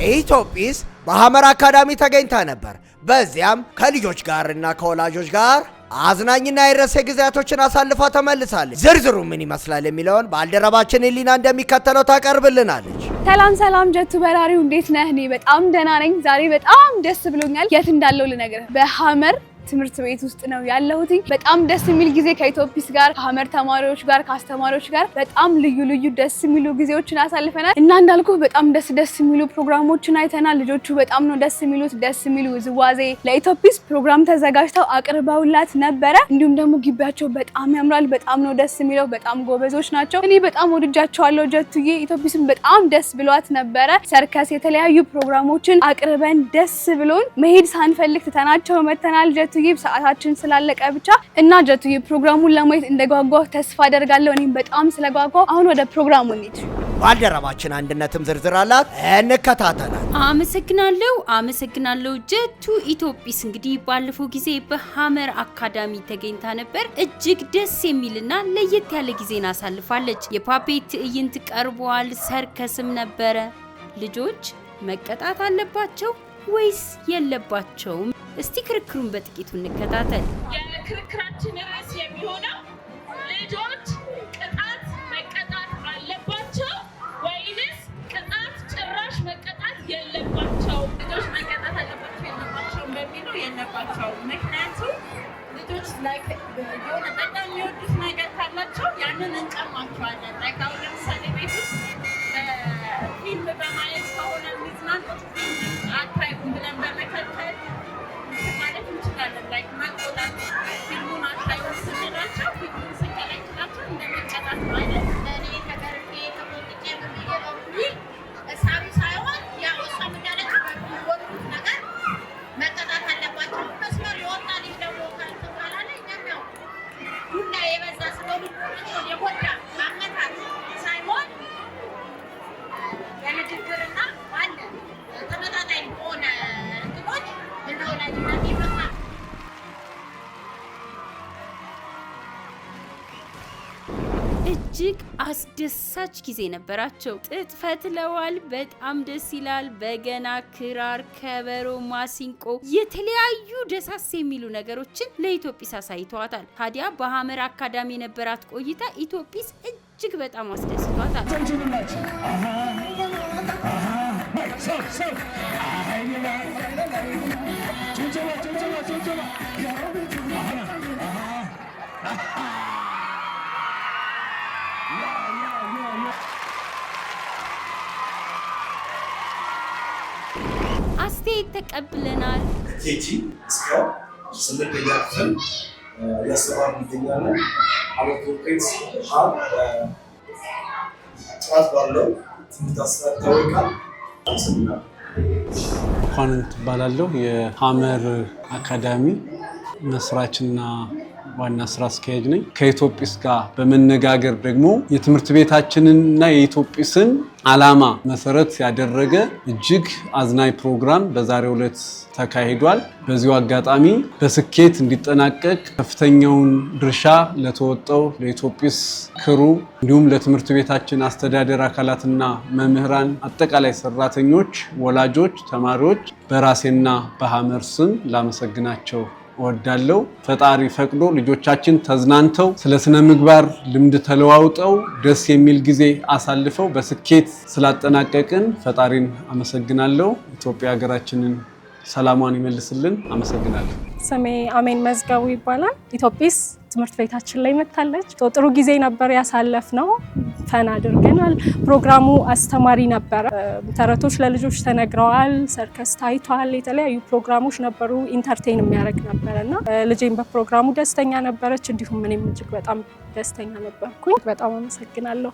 ኢትዮጲስ በሐመር አካዳሚ ተገኝታ ነበር። በዚያም ከልጆች ጋርና ከወላጆች ጋር አዝናኝና የረሴ ጊዜያቶችን አሳልፋ ተመልሳለች። ዝርዝሩ ምን ይመስላል የሚለውን ባልደረባችን ሊና እንደሚከተለው ታቀርብልናለች። ሰላም ጀቱ በራሪው እንዴት ነህ? እኔ በጣም ደህና ነኝ። ዛሬ በጣም ደስ ብሎኛል። የት እንዳለው ልነግርህ። በሐመር ትምህርት ቤት ውስጥ ነው ያለሁት። በጣም ደስ የሚል ጊዜ ከኢትዮጲስ ጋር ከሐመር ተማሪዎች ጋር ከአስተማሪዎች ጋር በጣም ልዩ ደስ የሚሉ ጊዜዎችን አሳልፈናል እና እንዳልኩ በጣም ደስ የሚሉ ፕሮግራሞችን አይተናል። ልጆቹ በጣም ነው ደስ የሚሉ ውዝዋዜ ለኢትዮጲስ ፕሮግራም ተዘጋጅተው አቅርበውላት ነበረ። እንዲሁም ደግሞ ግቢያቸው በጣም ያምራል። በጣም ነው ደስ የሚለው። በጣም ጎበዞች ናቸው። እኔ በጣም ወድጃቸዋለሁ ጀቱዬ። ኢትዮጲስም በጣም ደስ ብሏት ነበረ። ሰርከስ የተለያዩ ፕሮግራሞችን አቅርበን ደስ ብሎን መሄድ ሳንፈልግ ትተናቸው መተናል ጀቱ ሰዓታችን ስላለቀ ብቻ እና ጀቱዬ ፕሮግራሙን ለማየት እንደጓጓሁ ተስፋ አደርጋለሁ። እኔም በጣም ስለጓጓሁ አሁን ወደ ፕሮግራሙ እንሂድ። ባልደረባችን አንድነትም ዝርዝር አላት፣ እንከታተላለን። አመሰግናለሁ ጀቱ። ኢትዮጲስ እንግዲህ ባለፈው ጊዜ በሐመር አካዳሚ ተገኝታ ነበር። እጅግ ደስ የሚልና ለየት ያለ ጊዜን አሳልፋለች። የፓፔት ትዕይንት ቀርቧል፣ ሰርከስም ነበረ። ልጆች መቀጣት አለባቸው ወይስ የለባቸውም? እስቲ ክርክሩን በጥቂቱ እንከታተል። የክርክራችን ርዕስ የሚሆነው ልጆች ቅጣት መቀጣት አለባቸው ወይንስ ቅጣት ጭራሽ መቀጣት የለባቸው? ልጆች መቀጣት አለባቸው የለባቸው በሚለው የለባቸው። ምክንያቱም ልጆች የሆነ በጣም የሚወዱት ነገር ካላቸው ያንን እንቀማቸዋለን። አሁን ለምሳሌ ቤት ውስጥ ፊልም በማየት ከሆነ የሚዝናኑት ፊልም አታዩም ብለን በመከተል ማለት እንችላለን። መቆጣት ፊልሙን አታዩም ስንላቸው ፊልሙን ስንከለክላቸው እንደመቀጣት ማለት እኔ ተገርፌ ተቆጥቼ በሚገባኝ እሳቢ ሳይሆን ያው እሷም እንዳለች በሚወዱት ነገር መቀጣት አለባቸው። መስመር የወጣ ልጅ ደግሞ ካልተባላለ እኛም ያው ዱላ የበዛ ስለሆኑ የጎዳ ማመታት ሳይሆን በንግግርና አለ ተመጣጣኝ በሆነ እንትኖች እንደወላጅነት ይመጣል። እጅግ አስደሳች ጊዜ ነበራቸው። ጥጥ ፈትለዋል። በጣም ደስ ይላል። በገና፣ ክራር፣ ከበሮ፣ ማሲንቆ የተለያዩ ደሳስ የሚሉ ነገሮችን ለኢትዮጲስ አሳይተዋታል። ታዲያ በሐመር አካዳሚ የነበራት ቆይታ ኢትዮጲስ እጅግ በጣም አስደስቷታል። አስተያየት ተቀብለናል። ኬጂ እስከ 8ኛ ክፍል ያስተማርን እንገኛለን። አመት ውጤት ጥራት ባለው ትምህርት አሰጣጥ ይታወቃል። ኳንንት እባላለሁ። የሐመር አካዳሚ መስራችና ዋና ስራ አስኪያጅ ነኝ። ከኢትዮጲስ ጋር በመነጋገር ደግሞ የትምህርት ቤታችንንና የኢትዮጲስን ዓላማ መሰረት ያደረገ እጅግ አዝናኝ ፕሮግራም በዛሬው ዕለት ተካሂዷል። በዚሁ አጋጣሚ በስኬት እንዲጠናቀቅ ከፍተኛውን ድርሻ ለተወጣው ለኢትዮጲስ ክሩ እንዲሁም ለትምህርት ቤታችን አስተዳደር አካላትና መምህራን፣ አጠቃላይ ሰራተኞች፣ ወላጆች፣ ተማሪዎች በራሴና በሐመር ስም ላመሰግናቸው ወዳለው ፈጣሪ ፈቅዶ ልጆቻችን ተዝናንተው ስለ ስነ ምግባር ልምድ ተለዋውጠው ደስ የሚል ጊዜ አሳልፈው በስኬት ስላጠናቀቅን ፈጣሪን አመሰግናለሁ። ኢትዮጵያ ሀገራችንን ሰላሟን ይመልስልን። አመሰግናለሁ። ስሜ አሜን መዝገቡ ይባላል። ኢትዮጲስ ትምህርት ቤታችን ላይ መጣለች። ጥሩ ጊዜ ነበር ያሳለፍነው። ፈን አድርገናል። ፕሮግራሙ አስተማሪ ነበር። ተረቶች ለልጆች ተነግረዋል። ሰርከስ ታይቷል። የተለያዩ ፕሮግራሞች ነበሩ። ኢንተርቴን የሚያደርግ ነበርና ልጄም በፕሮግራሙ ደስተኛ ነበረች። እንዲሁም እኔም እጅግ በጣም ደስተኛ ነበርኩኝ። በጣም አመሰግናለሁ።